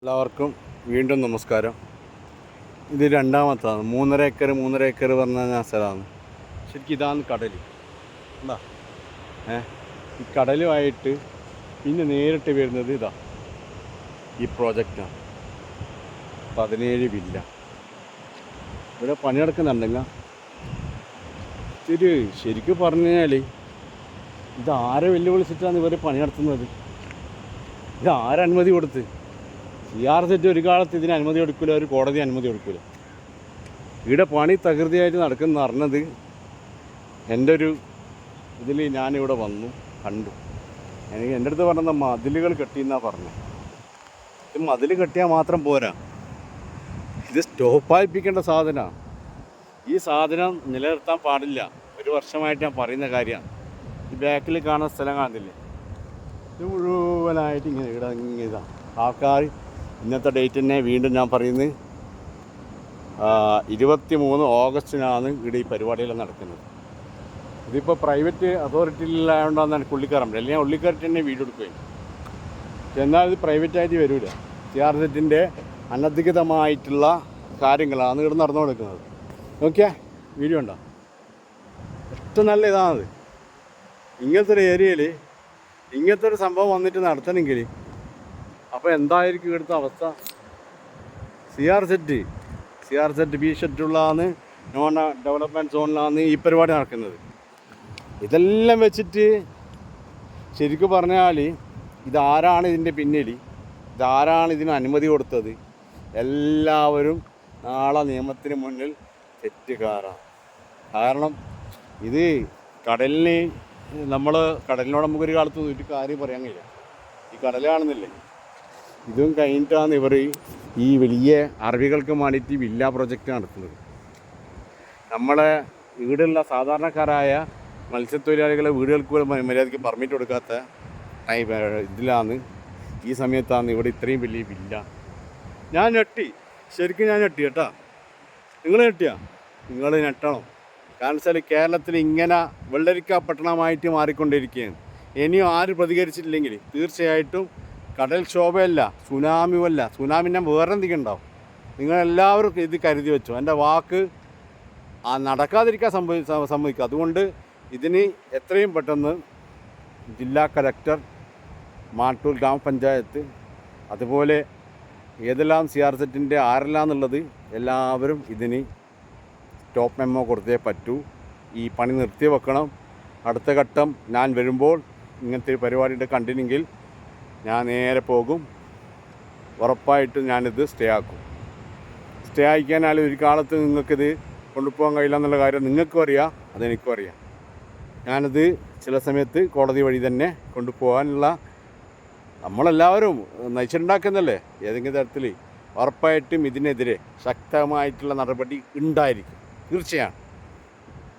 എല്ലാവർക്കും വീണ്ടും നമസ്കാരം. ഇത് രണ്ടാമത്താണ്. 3.5 ഏക്കർ പറഞ്ഞ സ്ഥലമാണ്. ശരിക്കും ഇതാണ് കടൽ. എന്താ ഈ കടലുമായിട്ട് പിന്നെ നേരിട്ട് വരുന്നത് ഇതാ ഈ പ്രോജക്റ്റാണ്. 17 വില്ല ഇവിടെ പണിയെടുക്കുന്നുണ്ടെങ്കിൽ ഇത് ശരിക്കും പറഞ്ഞു കഴിഞ്ഞാൽ ഇത് ആരെ വെല്ലുവിളിച്ചിട്ടാണ് ഇവർ പണിയെടുത്തുന്നത്? ഇത് ആരനുമതി കൊടുത്ത്? CRZ ഒരു കാലത്ത് ഇതിന് അനുമതി കൊടുക്കില്ല, ഒരു കോടതി അനുമതി കൊടുക്കില്ല. ഇവിടെ പണി തകൃതിയായിട്ട് നടക്കുന്ന അറിഞ്ഞത് എൻ്റെ ഒരു ഇതിൽ ഞാനിവിടെ വന്നു കണ്ടു. എൻ്റെ അടുത്ത് പറഞ്ഞത് മതിലുകൾ കെട്ടിയെന്നാണ് പറഞ്ഞത്. ഇത് മതിൽ കെട്ടിയാൽ മാത്രം പോരാ, ഇത് സ്റ്റോപ്പായിപ്പിക്കേണ്ട സാധനമാണ്. ഈ സാധനം നിലനിർത്താൻ പാടില്ല. ഒരു വർഷമായിട്ട് ഞാൻ പറയുന്ന കാര്യമാണ്. ഈ ബാക്കിൽ കാണുന്ന സ്ഥലം കാണുന്നില്ലേ, ഇത് മുഴുവനായിട്ട് ഇങ്ങനെ ഇവിടെ ഇതാണ്. ആൾക്കാർ ഇന്നത്തെ ഡേറ്റ് തന്നെ വീണ്ടും ഞാൻ പറയുന്നത് 23 ഓഗസ്റ്റിനാണ് ഇവിടെ ഈ പരിപാടിയെല്ലാം നടക്കുന്നത്. ഇതിപ്പോൾ പ്രൈവറ്റ് അതോറിറ്റിയിലായതുകൊണ്ടാണ് എനിക്ക് ഉള്ളിക്കയറാൻ പറ്റില്ല. അല്ലെങ്കിൽ ഉള്ളിക്കയറിട്ട് തന്നെ വീഡിയോ എടുക്കുകയും. എന്നാൽ ഇത് പ്രൈവറ്റായിട്ട് വരില്ല. CRZൻ്റെ അനധികൃതമായിട്ടുള്ള കാര്യങ്ങളാണ് ഇവിടെ നടന്നു കൊടുക്കുന്നത്. നോക്കിയാൽ വീഡിയോ ഉണ്ടോ? ഏറ്റവും നല്ല ഇതാണത്. ഇങ്ങനത്തെ ഒരു ഏരിയയിൽ ഇങ്ങനത്തെ ഒരു സംഭവം വന്നിട്ട് നടത്തണമെങ്കിൽ അപ്പോൾ എന്തായിരിക്കും ഇവിടുത്തെ അവസ്ഥ? CRZ ബി ഷെഡ്യൂളാണ്, നോൺ ഡെവലപ്മെൻറ്റ് സോണിലാണ് ഈ പരിപാടി നടക്കുന്നത്. ഇതെല്ലാം വെച്ചിട്ട് ശരിക്കും പറഞ്ഞാൽ ഇതാരാണ് ഇതിൻ്റെ പിന്നിൽ? ഇതാരാണ് ഇതിന് അനുമതി കൊടുത്തത്? എല്ലാവരും നാളെ നിയമത്തിന് മുന്നിൽ തെറ്റുകാരാണ്. കാരണം ഇത് കടലിനോട് നമുക്കൊരു കാലത്ത് ഒരു കാര്യം പറയാൻ കഴിയില്ല. ഈ കടൽ കാണുന്നില്ലേ, ഇതും കഴിഞ്ഞിട്ടാണ് ഇവർ ഈ വലിയ അറബികൾക്ക് വേണ്ടിയിട്ട് വില്ല പ്രൊജക്റ്റ് നടത്തുന്നത്. നമ്മളെ വീടുള്ള സാധാരണക്കാരായ മത്സ്യത്തൊഴിലാളികളെ വീടുകൾക്ക് മര്യാദയ്ക്ക് പെർമിറ്റ് കൊടുക്കാത്ത ഇതിലാണ്, ഈ സമയത്താണ് ഇവിടെ ഇത്രയും വലിയ വില്ല. ഞാൻ ഞെട്ടി, ശരിക്കും ഞാൻ ഞെട്ടി കേട്ടോ. നിങ്ങൾ ഞെട്ടിയാ? നിങ്ങൾ ഞെട്ടണം. കാരണം വെച്ചാൽ കേരളത്തിൽ ഇങ്ങനെ വെള്ളരിക്ക പട്ടണമായിട്ട് മാറിക്കൊണ്ടിരിക്കുകയാണ്. ഇനിയും ആര് പ്രതികരിച്ചിട്ടില്ലെങ്കിൽ തീർച്ചയായിട്ടും കടൽക്ഷോഭമല്ല, സുനാമിയല്ല, സുനാമിനെ വേറെ എന്തെങ്കിലും ഉണ്ടാവും. നിങ്ങളെല്ലാവരും ഇത് കരുതി വെച്ചു. എൻ്റെ വാക്ക് നടക്കാതിരിക്കാൻ സമ്മതിക്കുക. അതുകൊണ്ട് ഇതിന് എത്രയും പെട്ടെന്ന് ജില്ലാ കലക്ടർ, മാട്ടൂൽ ഗ്രാമപഞ്ചായത്ത്, അതുപോലെ ഏതെല്ലാം CRZൻ്റെ ആരെല്ലാം എന്നുള്ളത് എല്ലാവരും ഇതിന് സ്റ്റോപ്പ് മെമ്മോ കൊടുത്തേ പറ്റൂ. ഈ പണി നിർത്തി വെക്കണം. അടുത്ത ഘട്ടം ഞാൻ വരുമ്പോൾ ഇങ്ങനത്തെ ഒരു പരിപാടിയുടെ കണ്ടിനെങ്കിൽ ഞാൻ നേരെ പോകും. ഉറപ്പായിട്ടും ഞാനിത് സ്റ്റേ ആക്കും. സ്റ്റേ ആക്കിയാൽ ഒരു കാലത്ത് നിങ്ങൾക്കിത് കൊണ്ടുപോകാൻ കഴിയില്ല എന്നുള്ള കാര്യം നിങ്ങൾക്കും അറിയാം, അതെനിക്കും അറിയാം. ഞാനത് ചില സമയത്ത് കോടതി വഴി തന്നെ കൊണ്ടുപോകാനുള്ള, നമ്മളെല്ലാവരും നയിച്ചുണ്ടാക്കുന്നല്ലേ ഏതെങ്കിലും തരത്തിൽ, ഉറപ്പായിട്ടും ഇതിനെതിരെ ശക്തമായിട്ടുള്ള നടപടി ഉണ്ടായിരിക്കും, തീർച്ചയാണ്.